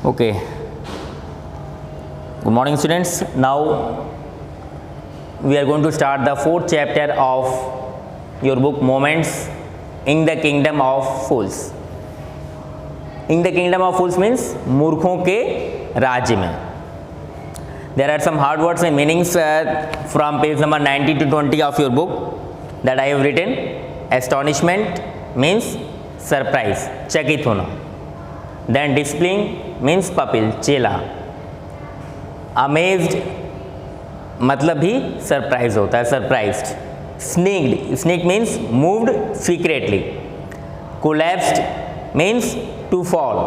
Okay. Good morning, students. Now we are going to start the fourth chapter of your book Moments in the Kingdom of Fools. In the Kingdom of Fools means मूर्खों के राज्य में. There are some hard words and meanings from page number 90 to 20 of your book that I have written. Astonishment means surprise, चकित होना. Then discipline means pupil, चेला. Amazed मतलब भी surprise होता है, surprised. स्नेक्ड means moved secretly. Collapsed means to fall.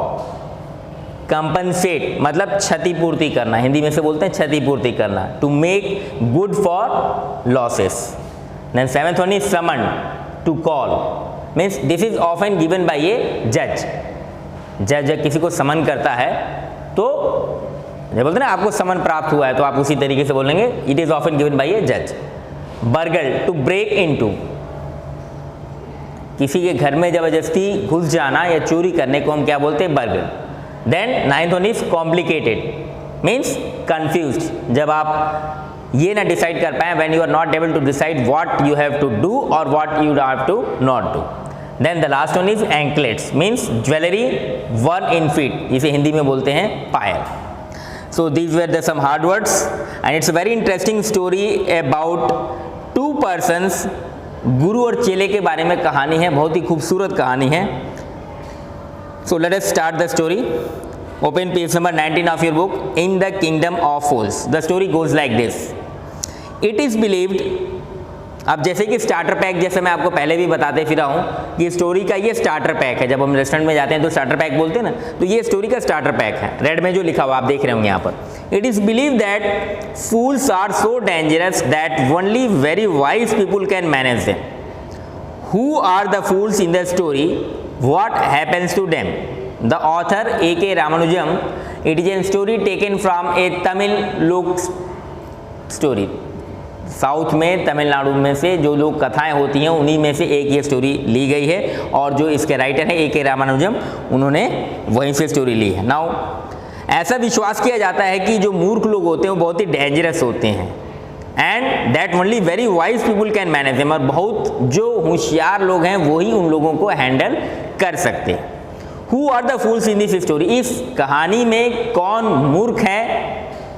Compensate मतलब क्षतिपूर्ति करना, हिंदी में से बोलते हैं क्षतिपूर्ति करना. To make good for losses. Then seventh one is summon, to call means this is often given by a judge. जज जब किसी को समन करता है तो जब बोलते हैं ना आपको समन प्राप्त हुआ है तो आप उसी तरीके से बोलेंगे it is often given by a जज. बर्गल टू ब्रेक इनटू, किसी के घर में जबरदस्ती घुस जाना या चोरी करने को हम क्या बोलते हैं, burgle. Then ninth one is complicated means confused, जब आप ये ना डिसाइड कर पाए when you are not able to decide what you have to do और what you have to not do. Then the last one is anklets means jewelry worn in feet, इसे हिंदी में बोलते हैं पायल. So these were the some hard words and it's a very interesting story about two persons. गुरु और चेले के बारे में कहानी है, बहुत ही खूबसूरत कहानी है. So let us start the story. Open page number 19 of your book, In the Kingdom of Fools. The story goes like this. It is believed, अब जैसे कि स्टार्टर पैक, जैसे मैं आपको पहले भी बताते फिरा हूँ कि स्टोरी का ये स्टार्टर पैक है. जब हम रेस्टोरेंट में जाते हैं तो स्टार्टर पैक बोलते हैं ना, तो ये स्टोरी का स्टार्टर पैक है. रेड में जो लिखा हुआ आप देख रहे होंगे यहाँ पर. It is believe that fools are so dangerous that only very wise people can manage them. Who are the fools in the story, what happens to them. The author A.K. Ramanujam. It is an story taken from a Tamil folk story. South में तमिलनाडु में से जो लोग कथाएं होती हैं उन्हीं में से एक ये स्टोरी ली गई है और जो इसके राइटर हैं A.K. रामानुजम, उन्होंने वहीं से स्टोरी ली है. नाउ ऐसा विश्वास किया जाता है कि जो मूर्ख लोग होते हैं वो बहुत ही डेंजरस होते हैं and that only very wise people can manage them, और बहुत जो होशियार लोग हैं वही उन लोगों को हैंडल कर सकते हैं. Who are the fools in this story, इस कहानी में कौन मूर्ख है,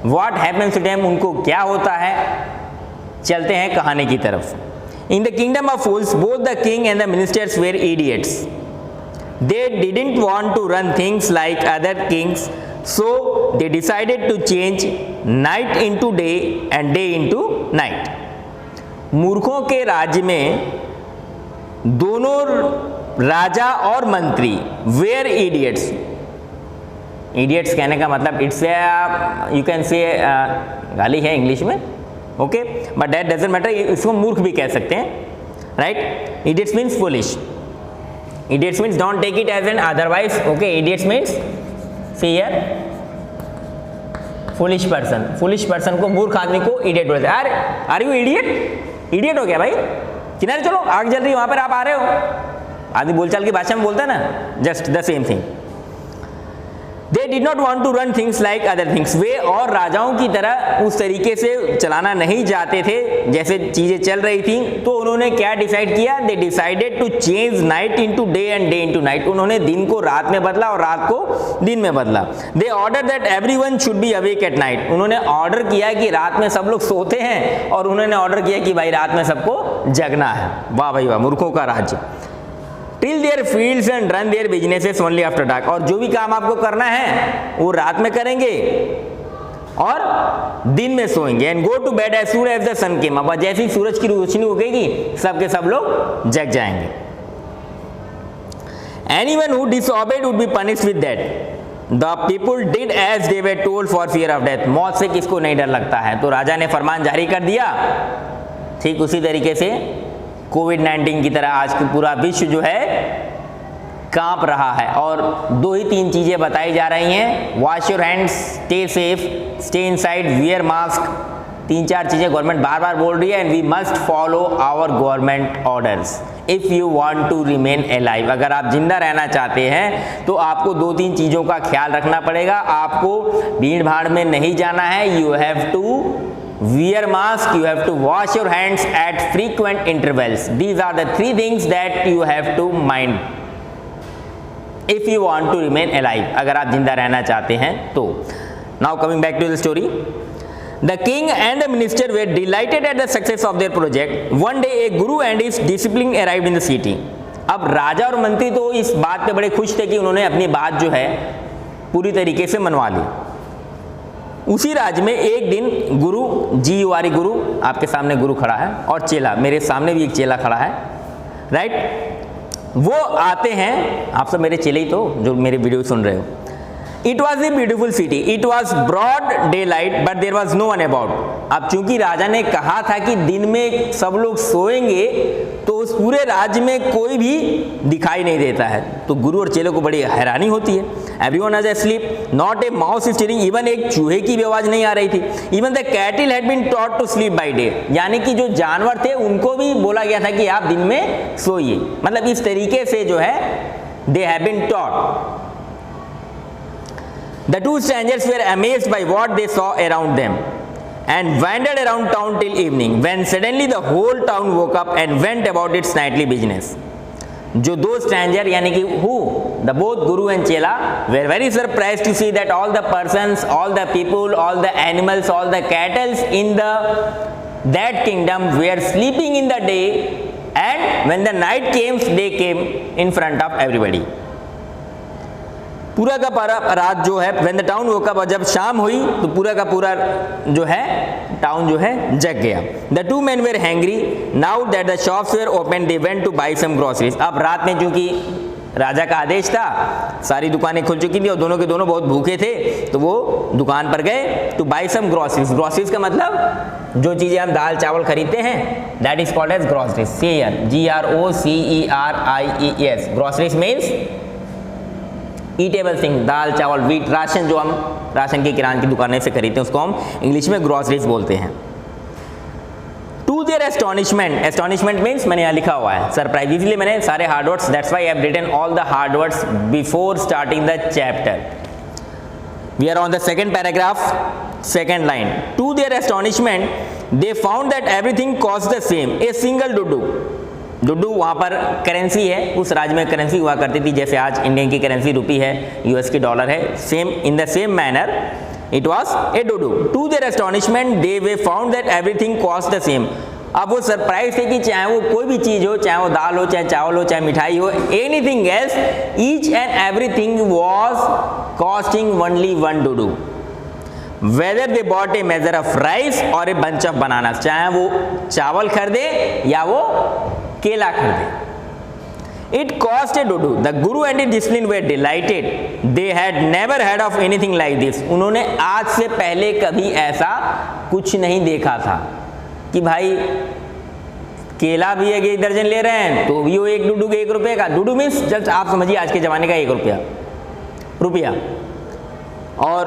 व्हाट हैपेंस टू देम, उनको क्या होता है. चलते हैं कहानी की तरफ. In the kingdom of fools both the king and the ministers were idiots. They didn't want to run things like other kings, so they decided to change night into day and day into night. मूर्खों के राज्य में दोनों राजा और मंत्री where idiots. Idiots कहने का मतलब इट्स यू कैन से गाली है इंग्लिश में, okay, but that doesn't matter. इसको मूर्ख भी कह सकते हैं, right. Idiots means foolish. Idiots means don't take it as an otherwise, okay. Idiots means fear foolish person. Foolish person को, मूर्ख आदमी को इडियट बोलते हैं. अरे आर यू इडियट, इडियट हो गया भाई, किनारे चलो, आग जल रही है वहां पर, आप आ रहे हो. आदमी बोलचाल की भाषा में बोलता है ना, just the same thing. They did not want to run things like other things. वे और राजाओं की तरह उस तरीके से चलाना नहीं चाहते थे जैसे चीज़ें चल रही थी. तो उन्होंने क्या डिसाइड किया, They decided to change night into day and day into night. उन्होंने दिन को रात में बदला और रात को दिन में बदला. They ordered that everyone should be awake at night. उन्होंने ऑर्डर किया कि रात में सब लोग सोते हैं और उन्होंने ऑर्डर किया कि भाई रात में सबको जगना है. वाह भाई वाह, मूर्खों का राज्य. Till their fields and run their businesses only after dark. और जो भी काम आपको करना है वो रात में करेंगे और दिन में सोएंगे. And go to bed as soon as the sun came up. और जैसे ही सूरज की रोशनी उगेगी सब के सब लोग जग जाएंगे. Anyone who disobeyed would be punished with death. The people did as they were told for fear of death. मौत से किसको नहीं डर लगता है. तो राजा ने फरमान जारी कर दिया. ठीक उसी तरीके से कोविड-19 की तरह आज की पूरा विश्व जो है कांप रहा है और 2 ही 3 चीज़ें बताई जा रही हैं. Wash your hands, stay safe, stay inside, wear mask, 3-4 चीज़ें गवर्नमेंट बार बार बोल रही है, and we must follow our government orders if you want to remain alive. अगर आप जिंदा रहना चाहते हैं तो आपको 2-3 चीज़ों का ख्याल रखना पड़ेगा। आपको भीड़ भाड़ में नहीं जाना है, you have to wear mask, you have to wash your hands at frequent intervals. These are the 3 things that you have to mind if you want to remain alive, अगर आप जिंदा रहना चाहते हैं तो। Now coming back to the story, the king and the minister were delighted at the success of their project. One day a guru and his disciple arrived in the city. अब राजा और मंत्री तो इस बात पे बड़े खुश थे कि उन्होंने अपनी बात जो है पूरी तरीके से मनवा ली। उसी राज्य में एक दिन गुरु, GURU गुरु, आपके सामने गुरु खड़ा है, और चेला, मेरे सामने भी एक चेला खड़ा है, राइट। वो आते हैं, आप सब मेरे चेले ही तो जो मेरे वीडियो सुन रहे हो। It was a beautiful city, it was broad daylight but there was no one about. अब चूंकि राजा ने कहा था कि दिन में सब लोग सोएंगे, तो उस पूरे राज्य में कोई भी दिखाई नहीं देता है। तो गुरु और चेलों को बड़ी हैरानी होती है। Everyone was asleep, not a mouse stirring, even एक चूहे की भी आवाज नहीं आ रही थी। Even the cattle had been taught to sleep by day, यानी कि जो जानवर थे उनको भी बोला गया था कि आप दिन में सोइए। मतलब इस तरीके से जो है they have been taught. The 2 strangers were amazed by what they saw around them and wandered around town till evening, when suddenly the whole town woke up and went about its nightly business. जो 2 stranger यानी कि who the both guru and chela were very surprised to see that all the persons, all the people, all the animals, all the cattle in that kingdom were sleeping in the day, and when the night came they came in front of everybody. पूरा का पूरा रात जो है when the town woke up, और जब शाम हुई तो पूरा का पूरा जो है टाउन जो है जग गया। The 2 men were hungry now that the shops were open, they went to buy some groceries. अब रात में चूंकि राजा का आदेश था, सारी दुकानें खुल चुकी थी और दोनों के दोनों बहुत भूखे थे, तो वो दुकान पर गए to buy some groceries. Groceries का मतलब जो चीज़ें हम दाल चावल खरीदते हैं, that is called as groceries. GROCERIES. Groceries means eatable thing, दाल चावल, वीट, राशन, जो हम राशन की किराने की दुकानें से खरीदते हैं उसको हम इंग्लिश में ग्रोसरीज बोलते हैं। To their astonishment, astonishment means मैंने यहाँ लिखा हुआ है सरप्राइज, इसलिए मैंने सारे hard words, that's why I have written all the hard words before starting the chapter. We are on the second paragraph, second line. To their astonishment they found that everything cost the same, a single dudu. Dudu वहाँ पर currency है, उस राज्य में currency हुआ करती थी, जैसे आज इंडियन की करेंसी रुपी है, US की डॉलर है, same in the same manner it was a dudu. To their astonishment they way found that everything cost the same. अब वो सरप्राइज थे कि चाहे वो कोई भी चीज़ हो, चाहे वो दाल हो, चाहे चावल हो, चाहे मिठाई हो, anything else, each and everything was costing only 1 dudu. Whether they bought a measure of rice और ए बंच ऑफ बनाना, चाहे वो चावल खरीदे या वो केला खरीदे। It cost a dodo. The guru and his discipline were delighted. They had never heard of anything like this. उन्होंने आज से पहले कभी ऐसा कुछ नहीं देखा था कि भाई केला भी एक दर्जन ले रहे हैं तो भी वो 1 डुडू के 1 रुपये का। डुडू मीन्स जस्ट आप समझिए आज के ज़माने का 1 रुपया, और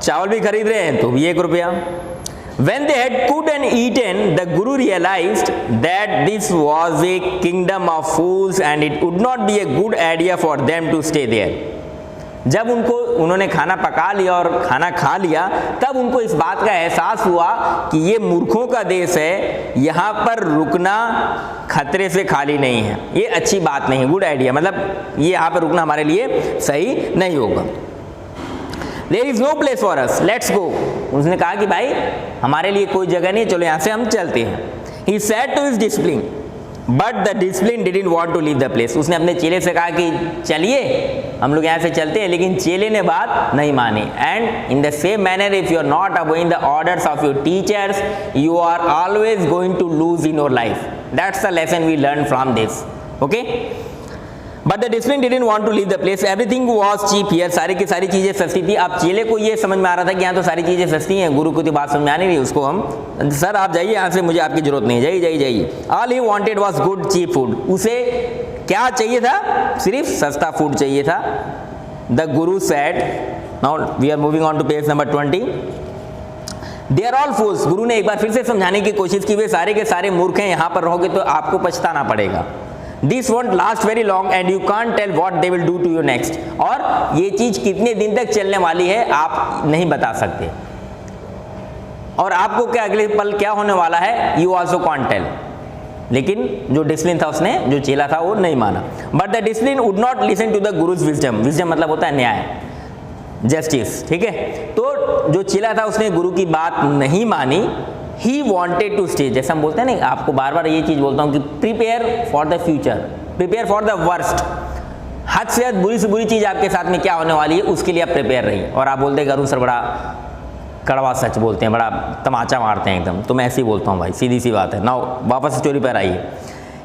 चावल भी खरीद रहे हैं तो भी 1 रुपया। When they had cooked and eaten, the Guru realized that this was a kingdom of fools and it would not be a good idea for them to stay there. जब उन्होंने खाना पका लिया और खाना खा लिया, तब उनको इस बात का एहसास हुआ कि ये मूर्खों का देश है, यहाँ पर रुकना खतरे से खाली नहीं है, ये अच्छी बात नहीं, गुड आइडिया, मतलब ये यहाँ पर रुकना हमारे लिए सही नहीं होगा। There is no place for us, let's go. उसने कहा कि भाई हमारे लिए कोई जगह नहीं, चलो यहाँ से हम चलते हैं। He said to his discipline, but the discipline didn't want to leave the place. उसने अपने चेले से कहा कि चलिए हम लोग यहाँ से चलते हैं, लेकिन चेले ने बात नहीं मानी। And in the same manner, if you are not obeying the orders of your teachers, you are always going to lose in your life. That's the lesson we learned from this. Okay? But the discipline didn't want to leave the place. Everything was cheap here. सारी की सारी चीज़ें सस्ती थी। अब चेले को ये समझ में आ रहा था कि यहाँ तो सारी चीज़ें सस्ती हैं, गुरु को तो बात समझ में आनी नहीं, उसको हम सर आप जाइए यहाँ से, मुझे आपकी जरूरत नहीं, जाइए। All he wanted was good cheap food. उसे क्या चाहिए था? सिर्फ सस्ता फूड चाहिए था। The Guru said, now we are moving on to page number 20. They are all fools. Guru ने एक बार फिर से समझाने की कोशिश की, वे सारे के सारे मूर्ख हैं, यहाँ पर रहोगे तो आपको पछताना पड़ेगा। This won't last very long and you can't tell what they will do to you next. और ये चीज कितने दिन तक चलने वाली है आप नहीं बता सकते, और आपको क्या अगले पल क्या होने वाला है यू ऑल्सो कांट टेल। लेकिन जो डिसिप्लिन था उसने, जो चेला था वो नहीं माना। But the discipline would not listen to the guru's wisdom. Wisdom मतलब होता है न्याय, जस्टिस, ठीक है। तो जो चेला था उसने गुरु की बात नहीं मानी। ही वॉन्टेड टू स्टे, जैसे हम बोलते हैं ना, आपको बार बार ये चीज बोलता हूँ कि prepare for the future, prepare for the worst. हद से हद बुरी से बुरी चीज आपके साथ में क्या होने वाली है उसके लिए आप प्रिपेयर रहिए। और आप बोलते हैं अरुण सर बड़ा कड़वा सच बोलते हैं, बड़ा तमाचा मारते हैं एकदम, तो मैं ऐसे ही बोलता हूँ भाई, सीधी सी बात है। नाउ वापस स्टोरी पर आइए।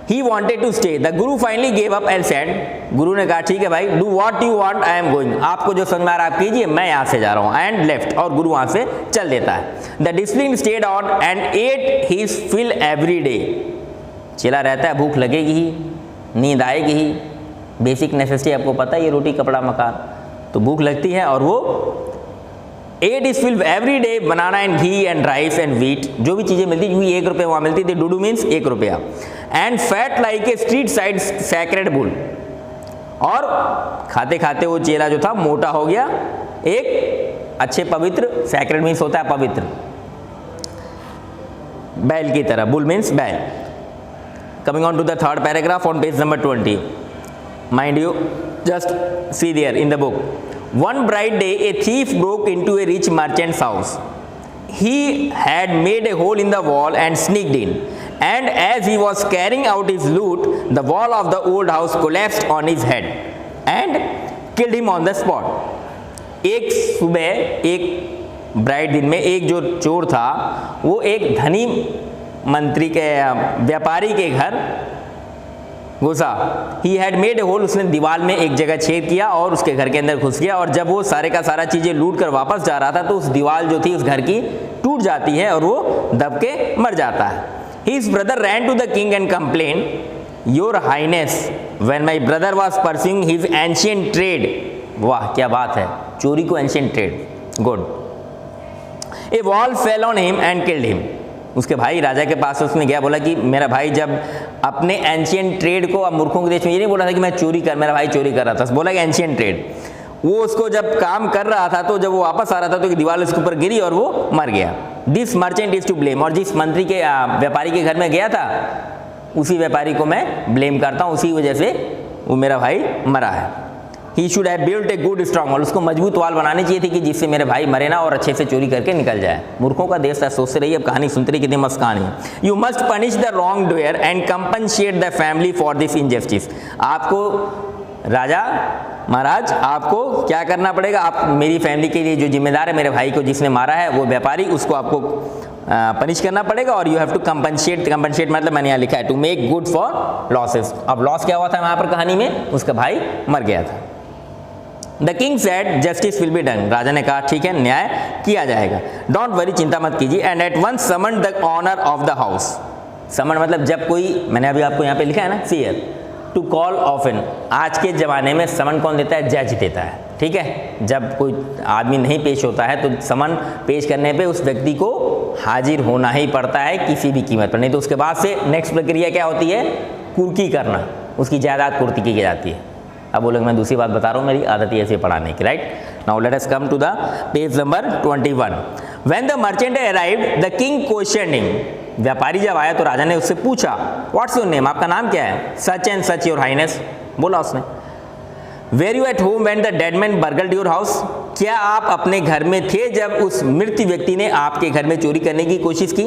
He wanted to stay, the guru finally gave up and said, guru ने कहा ठीक है भाई, do what you want, I am going. आपको जो समझ में आ रहा है आप कीजिए, मैं यहाँ से जा रहा हूँ। एंड लेफ्ट, और गुरु वहाँ से चल देता है। The discipline stayed on and ate his fill every day. चला रहता है, भूख लगेगी ही, नींद आएगी ही, बेसिक नेसेसिटी आपको पता है, ये रोटी कपड़ा मकान, तो भूख लगती है। और वो ate is filled every day, banana and ghee and rice and wheat, जो भी चीज़ें मिलती थी 1 रुपये वहाँ मिलती थी, डूडू मीन्स 1 रुपया। And fat like a street side sacred bull, और खाते खाते वो चेला जो था मोटा हो गया, एक अच्छे पवित्र, सैक्रेड मीन्स होता है पवित्र, बैल की तरह, बुल मीन्स बैल। Coming on to the third paragraph on page number 20, mind you just see there in the book. One bright day, a thief broke into a rich merchant's house. He had made a hole in the wall and sneaked in. And as he was carrying out his loot, the wall of the old house collapsed on his head and killed him on the spot. एक सुबह, एक bright दिन में, एक जो चोर था वो एक धनी मंत्री के, व्यापारी के घर घुसा। He had made a hole, उसने दीवार में एक जगह छेद किया और उसके घर के अंदर घुस गया। और जब वो सारे का सारा चीज़ें लूट कर वापस जा रहा था तो उस दीवार जो थी उस घर की टूट जाती है और वो दब के मर जाता है। His brother ran to the king and complain, your highness, when my brother was pursuing his ancient trade. वाह क्या बात है, चोरी को ancient trade, good. A wall fell on him and killed him. उसके भाई राजा के पास उसने गया, बोला कि मेरा भाई जब अपने एंशिएंट ट्रेड को, अब मूर्खों के देश में ये नहीं बोला था कि मैं चोरी कर, मेरा भाई चोरी कर रहा था, बोला कि एंशिएंट ट्रेड, वो उसको जब काम कर रहा था तो जब वो वापस आ रहा था तो दीवार उसके ऊपर गिरी और वो मर गया। This merchant is to blame, और जिस मंत्री के व्यापारी के घर में गया था उसी व्यापारी को मैं ब्लेम करता हूँ, उसी वजह से वो मेरा भाई मरा है। He should have built a good strong wall, उसको मजबूत वाल बनानी चाहिए थी कि जिससे मेरे भाई मरे ना और अच्छे से चोरी करके निकल जाए। मूर्खों का देश था, सोचते रहिए। अब कहानी सुनते रहिए, कितनी मस्त कहानी है। You must punish the wrong doer and compensate the family for this injustice. आपको राजा महाराज, आपको क्या करना पड़ेगा, आप मेरी फैमिली के लिए जो जिम्मेदार है, मेरे भाई को जिसने मारा है वो व्यापारी, उसको आपको पनिश करना पड़ेगा। और you have to compensate, compensate मतलब मैंने यहाँ लिखा है to make good for losses. अब लॉस क्या हुआ था वहाँ पर कहानी में, उसका भाई मर गया था। The king said justice will be done, राजा ने कहा ठीक है न्याय किया जाएगा, डोंट वरी, चिंता मत कीजिए। And at once summon the owner of the house. Summon मतलब जब कोई, मैंने अभी आपको यहाँ पे लिखा है ना, सीयर, टू कॉल ऑफन। आज के ज़माने में समन कौन देता है, जज देता है, ठीक है। जब कोई आदमी नहीं पेश होता है तो समन पेश करने पे उस व्यक्ति को हाजिर होना ही पड़ता है किसी भी कीमत पर, नहीं तो उसके बाद से नेक्स्ट प्रक्रिया क्या होती है, कुर्की करना, उसकी जायदाद कुर्की की जाती है। अब बोलोगे मैं दूसरी बात बता रहा हूँ, मेरी आदत ही ऐसे पढ़ाने की, right. Now let us come to the page number 21। When the merchant arrived the king questioned him. व्यापारी जब आया तो राजा ने उससे पूछा, व्हाट्स योर नेम, आपका नाम क्या है। Such and such your highness, बोला उसने। Were you at home when the dead man burgled your house. क्या आप अपने घर में थे जब उस मृत व्यक्ति ने आपके घर में चोरी करने की कोशिश की।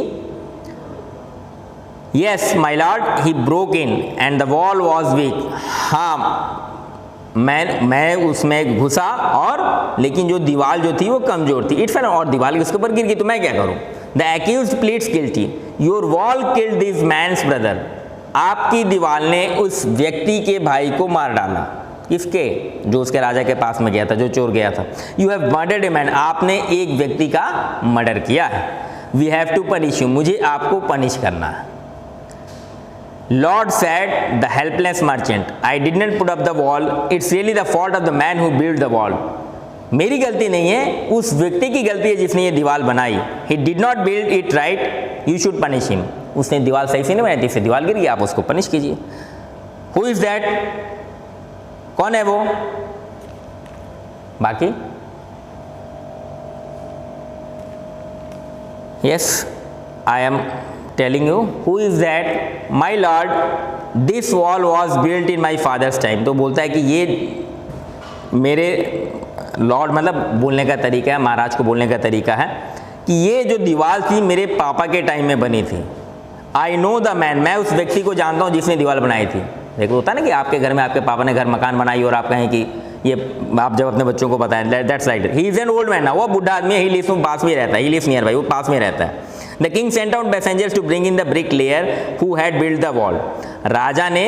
Yes my lord, he broke in and the wall was weak. हाँ मैं उसमें घुसा और लेकिन जो दीवार जो थी वो कमजोर थी। इट फेल, और दीवार उसके ऊपर गिर गई तो मैं क्या करूं। The accused pleads guilty, your wall killed this man's brother. आपकी दीवार ने उस व्यक्ति के भाई को मार डाला। किसके, जो उसके राजा के पास में गया था, जो चोर गया था। You have murdered a man, आपने एक व्यक्ति का मर्डर किया है। We have to punish you, मुझे आपको पनिश करना है। Lord said, the helpless merchant, I did not put up the wall. It's really the fault of the man who built the wall. मेरी गलती नहीं है, उस व्यक्ति की गलती है जिसने ये दीवार बनाई। He did not build it right, you should punish him. उसने दीवार सही से नहीं बनाई थी, इससे दीवार गिर गई, आप उसको पनिश कीजिए। हु इज दैट, कौन है वो? बाकी yes, I am telling you who is that, my lord this wall was built in my father's time. तो बोलता है कि ये मेरे लॉर्ड, मतलब बोलने का तरीका है, महाराज को बोलने का तरीका है कि ये जो दीवार थी मेरे पापा के टाइम में बनी थी। आई नो द मैन, मैं उस व्यक्ति को जानता हूँ जिसने दीवार बनाई थी। देखो होता है ना कि आपके घर में आपके पापा ने घर मकान बनाई और आप कहें कि ये, आप जब अपने बच्चों को बताएं that's right, he is an old man, वो बुढ़ा आदमी है, ही लिव्स पास में रहता है, ही लिव्स नियर बाई, वो पास में रहता है। The king sent out messengers to bring in the bricklayer who had build the wall. राजा ने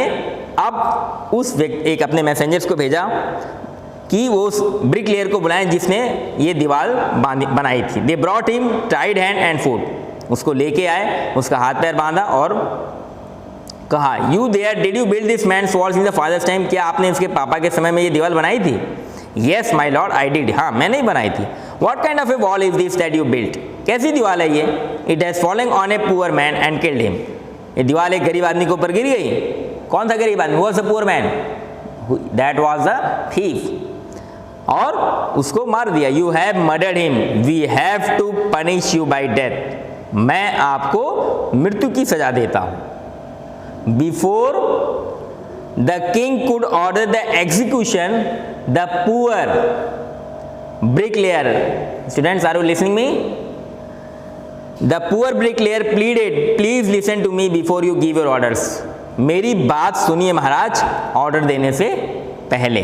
अब उस व्यक्ति, एक अपने मैसेंजर्स को भेजा कि वो उस ब्रिक लेयर को बुलाएं जिसने ये दीवार बनाई थी। They brought him tied hand and foot, उसको लेके आए, उसका हाथ पैर बांधा और कहा, you there did you build this man's walls in the father's time, क्या आपने इसके पापा के समय में ये दीवार बनाई थी? Yes my lord I did, हाँ मैंने ही बनाई थी। What kind of A wall is this that you built, कैसी दीवार है ये? It has fallen on a poor man and killed him, ये दीवार एक गरीब आदमी के ऊपर गिर गई। कौन था गरीब आदमी? Was the poor man, that was the thief, और उसको मार दिया। You have murdered him, we have to punish you by death, मैं आपको मृत्यु की सजा देता हूं। Before the king could order the execution, the poor bricklayer, students are you listening me? The poor bricklayer pleaded, please listen to me before you give your orders. मेरी बात सुनिए महाराज, ऑर्डर देने से पहले।